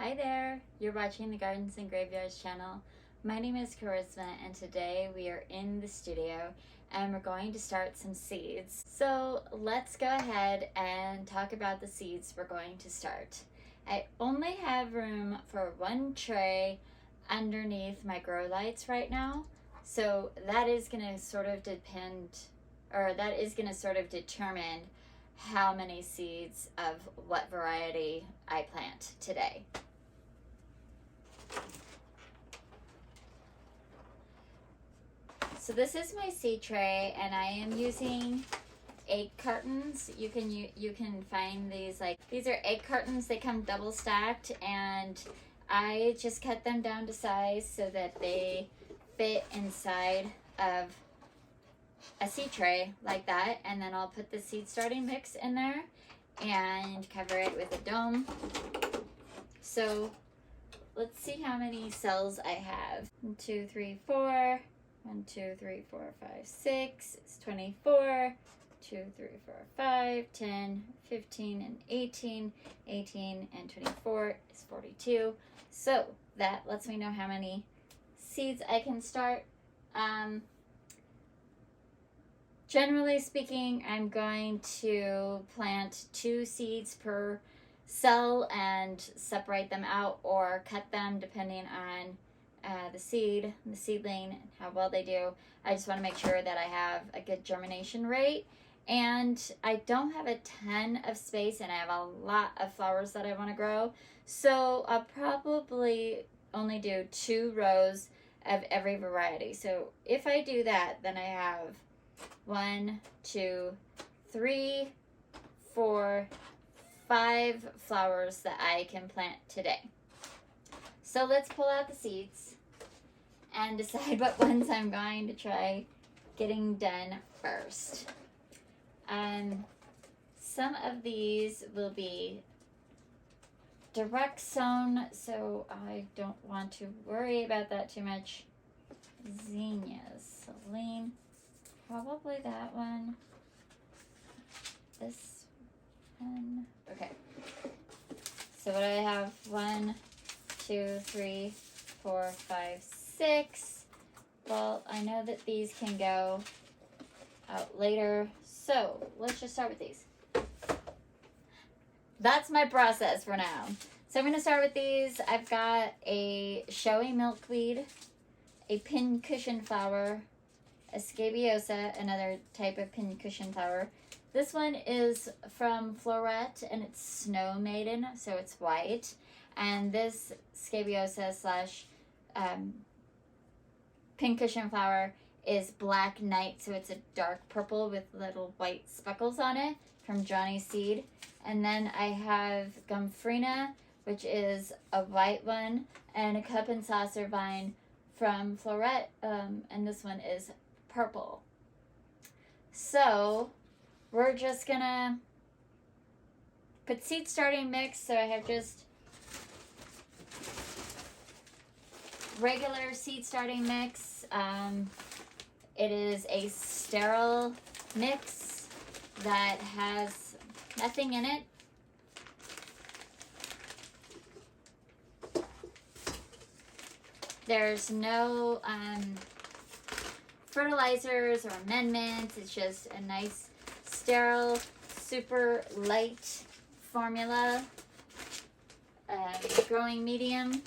Hi there, you're watching the Gardens and Graveyards channel. My name is Charisma and today we are in the studio and we're going to start some seeds. So let's go ahead and talk about the seeds we're going to start. I only have room for one tray underneath my grow lights right now. So that is going to sort of determine how many seeds of what variety I plant today. So this is my seed tray and I am using egg cartons. You can find these are egg cartons. They come double stacked and I just cut them down to size so that they fit inside of a seed tray like that, and then I'll put the seed starting mix in there and cover it with a dome. So let's see how many cells I have. 1, 2, 3, 4. 1, 2, 3, 4, 5, 6. It's 24. 2, 3, 4, 5, 10, 15, and 18. 18 and 24 is 42. So that lets me know how many seeds I can start. Generally speaking, I'm going to plant 2 seeds per cell and separate them out or cut them depending on the seedling, and how well they do. I just want to make sure that I have a good germination rate. And I don't have a ton of space and I have a lot of flowers that I want to grow. So I'll probably only do 2 rows of every variety. So if I do that, then I have 1, 2, 3, 4, 5 flowers that I can plant today. So let's pull out the seeds and decide what ones I'm going to try getting done first. Some of these will be direct sown, so I don't want to worry about that too much. Zinnias, Celine. Probably that one. This one. Okay. So what do I have? 1, 2, 3, 4, 5, 6. Well, I know that these can go out later. So let's just start with these. That's my process for now. So I'm going to start with these. I've got a showy milkweed, a pincushion flower, a scabiosa, another type of pincushion flower. This one is from Floret and it's Snow Maiden, so it's white. And this scabiosa slash pincushion flower is Black Knight, so it's a dark purple with little white speckles on it, from Johnny's Seed. And then I have Gomphrena, which is a white one, and a cup and saucer vine from Floret, and this one is purple. So we're just gonna put seed starting mix. So I have just regular seed starting mix. It is a sterile mix that has nothing in it. There's no fertilizers or amendments. It's just a nice sterile, super light formula, growing medium.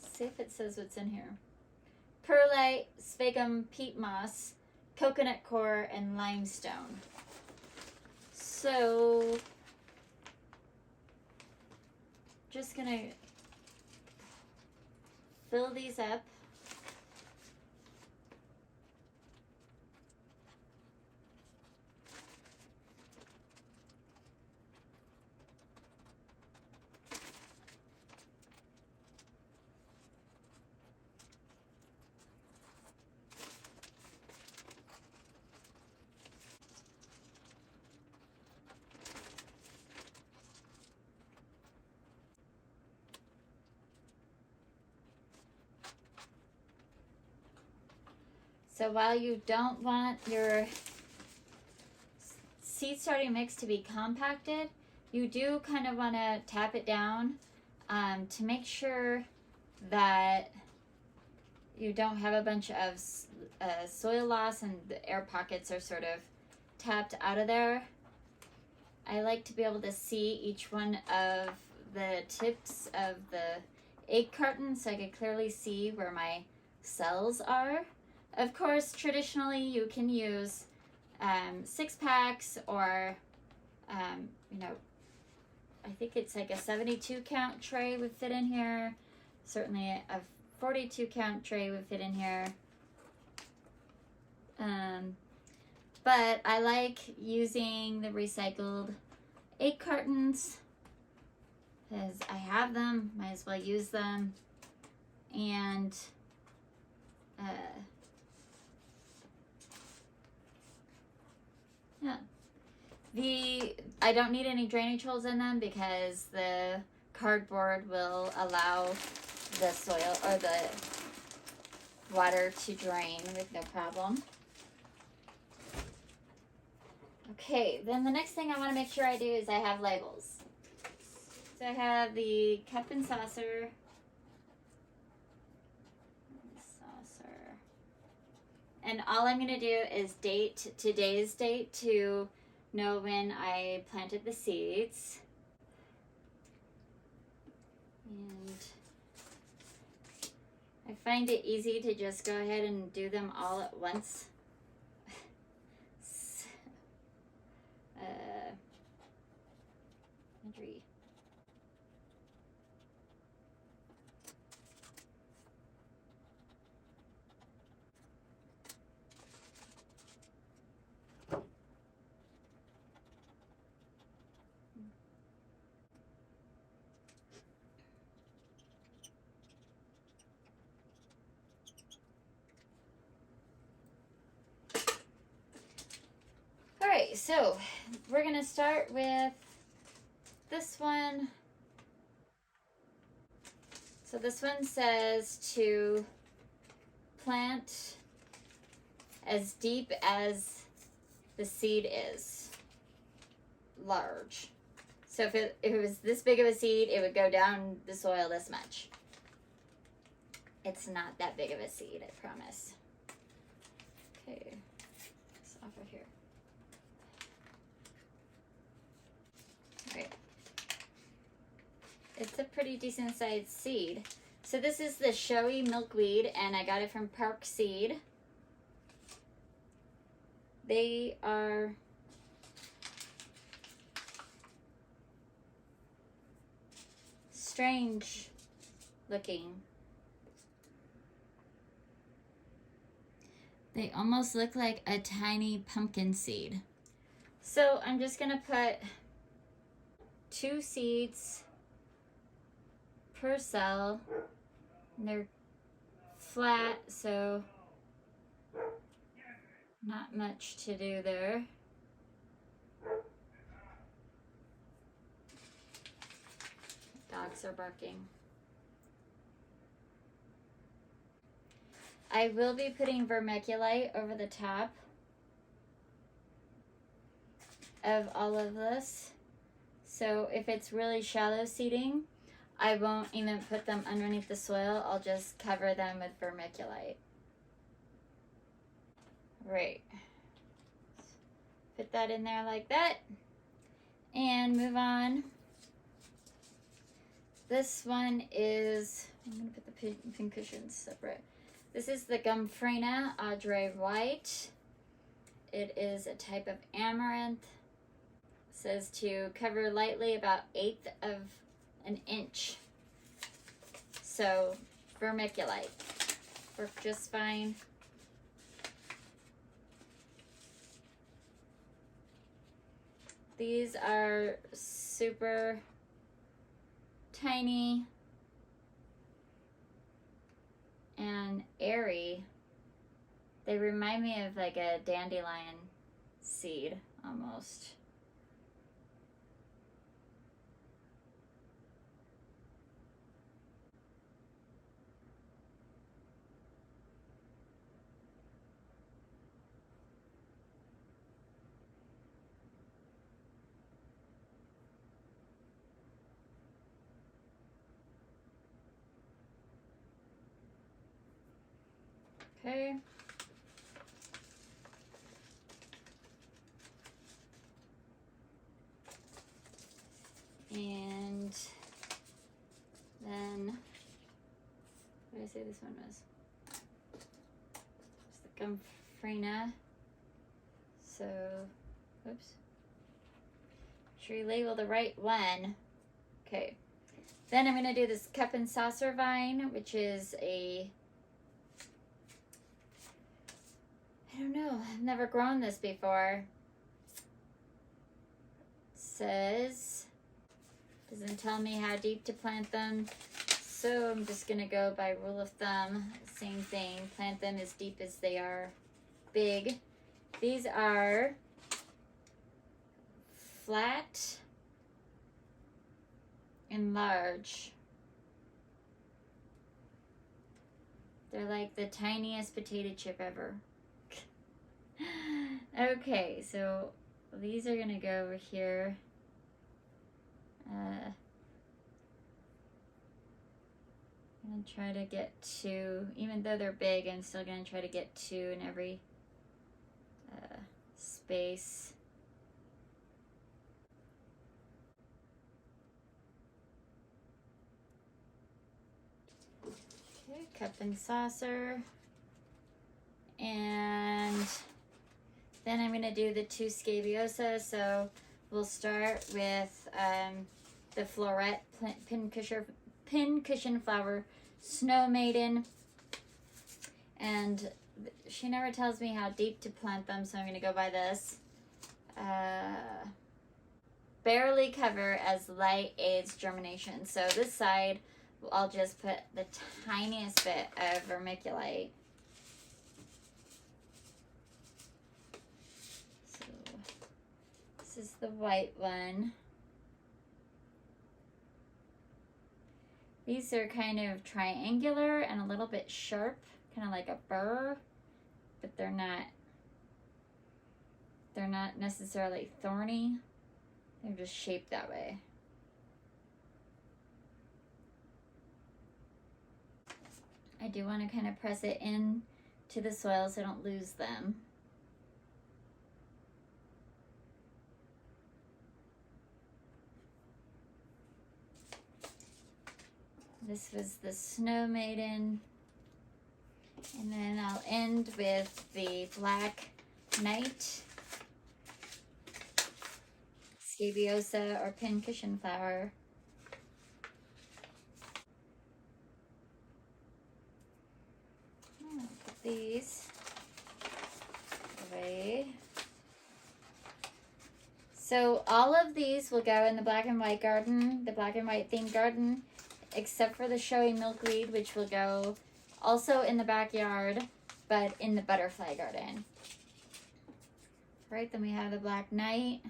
Let's see if it says what's in here. Perlite, sphagnum peat moss, coconut coir, and limestone. So just gonna fill these up. So while you don't want your seed starting mix to be compacted, you do kind of want to tap it down to make sure that you don't have a bunch of soil loss and the air pockets are sort of tapped out of there. I like to be able to see each one of the tips of the egg carton so I can clearly see where my cells are. Of course, traditionally you can use 6 packs or, you know, I think it's like a 72 count tray would fit in here. Certainly a 42 count tray would fit in here. But I like using the recycled egg cartons because I have them, might as well use them. And yeah, I don't need any drainage holes in them because the cardboard will allow the soil or the water to drain with no problem. Okay, then the next thing I want to make sure I do is I have labels. So I have the cup and saucer. And all I'm going to do is date today's date to know when I planted the seeds. And I find it easy to just go ahead and do them all at once. Andrew. Alright, so we're going to start with this one. So this one says to plant as deep as the seed is large. So if it was this big of a seed, it would go down the soil this much. It's not that big of a seed, I promise. Okay, it's off of here. Right. It's a pretty decent sized seed. So this is the showy milkweed, and I got it from Park Seed. They are strange looking. They almost look like a tiny pumpkin seed. So I'm just gonna put 2 seeds per cell. And they're flat, so not much to do there. Dogs are barking. I will be putting vermiculite over the top of all of this. So if it's really shallow seeding, I won't even put them underneath the soil. I'll just cover them with vermiculite. Right. Put that in there like that. And move on. This one is, I'm going to put the pincushions separate. This is the Gomphrena Audrey White. It is a type of amaranth. It says to cover lightly about 1/8 of an inch. So vermiculite worked just fine. These are super tiny and airy. They remind me of like a dandelion seed almost. Okay. And then, what did I say this one was? It's the Gumfrina. So, oops. Should we label the right one? Okay. Then I'm going to do this cup and saucer vine, which is a, I don't know, I've never grown this before. It says, doesn't tell me how deep to plant them. So I'm just going to go by rule of thumb. Same thing. Plant them as deep as they are big. These are flat and large. They're like the tiniest potato chip ever. Okay, so these are going to go over here. I'm going to try to get 2, even though they're big, I'm still going to try to get 2 in every space. Okay, cup and saucer. And then I'm going to do the 2 scabiosa. So we'll start with the floret pincushion flower snow maiden. And she never tells me how deep to plant them, so I'm going to go by this. Barely cover as light aids germination. So this side, I'll just put the tiniest bit of vermiculite. So this is the white one. These are kind of triangular and a little bit sharp, kind of like a burr, but they're not necessarily thorny. They're just shaped that way. I do want to kind of press it in to the soil so I don't lose them. This was the Snow Maiden. And then I'll end with the Black Knight, Scabiosa or pincushion flower. I'll put these away. So all of these will go in the black and white garden, the black and white themed garden, except for the showy milkweed, which will go also in the backyard, but in the butterfly garden. Right, then we have the Black Knight,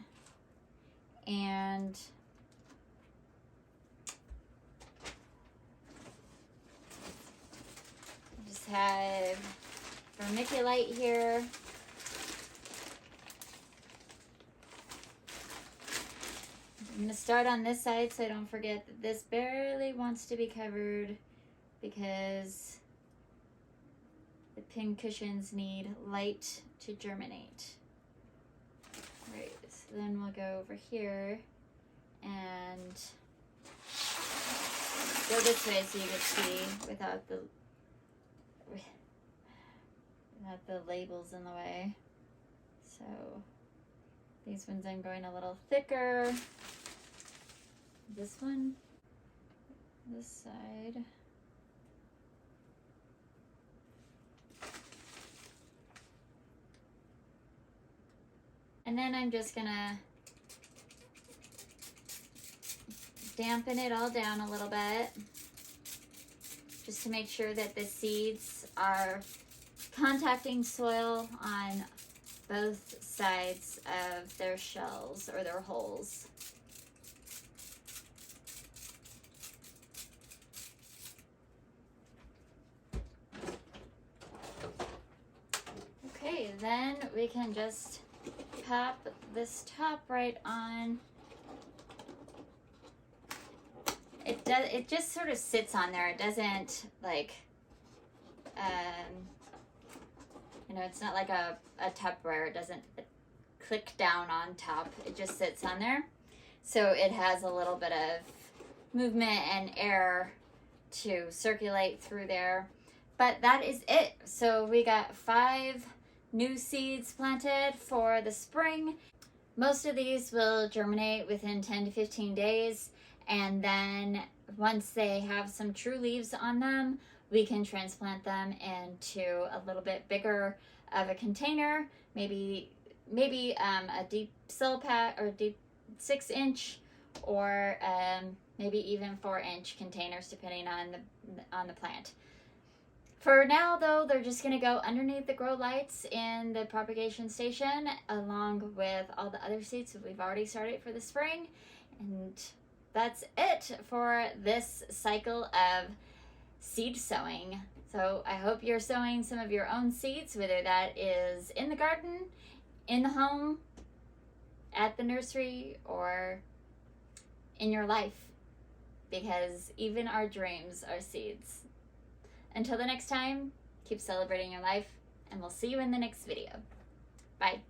and I just have vermiculite here. I'm going to start on this side so I don't forget that this barely wants to be covered because the pincushions need light to germinate. Right, so then we'll go over here and go this way so you can see without the labels in the way. So these ones I'm going a little thicker. This one, this side. And then I'm just gonna dampen it all down a little bit, just to make sure that the seeds are contacting soil on both sides of their shells or their holes. Okay, then we can just pop this top right on. It just sort of sits on there. It doesn't like it's not like a Tupperware. It doesn't click down on top. It just sits on there. So it has a little bit of movement and air to circulate through there. But that is it. So we got 5 new seeds planted for the spring. Most of these will germinate within 10 to 15 days. And then once they have some true leaves on them, we can transplant them into a little bit bigger of a container, maybe a deep sill pack or deep 6-inch, or maybe even 4-inch containers, depending on the plant. For now, though, they're just going to go underneath the grow lights in the propagation station, along with all the other seeds that we've already started for the spring. And that's it for this cycle of seed sowing. So I hope you're sowing some of your own seeds, whether that is in the garden, in the home, at the nursery, or in your life, because even our dreams are seeds. Until the next time, keep celebrating your life, and we'll see you in the next video. Bye.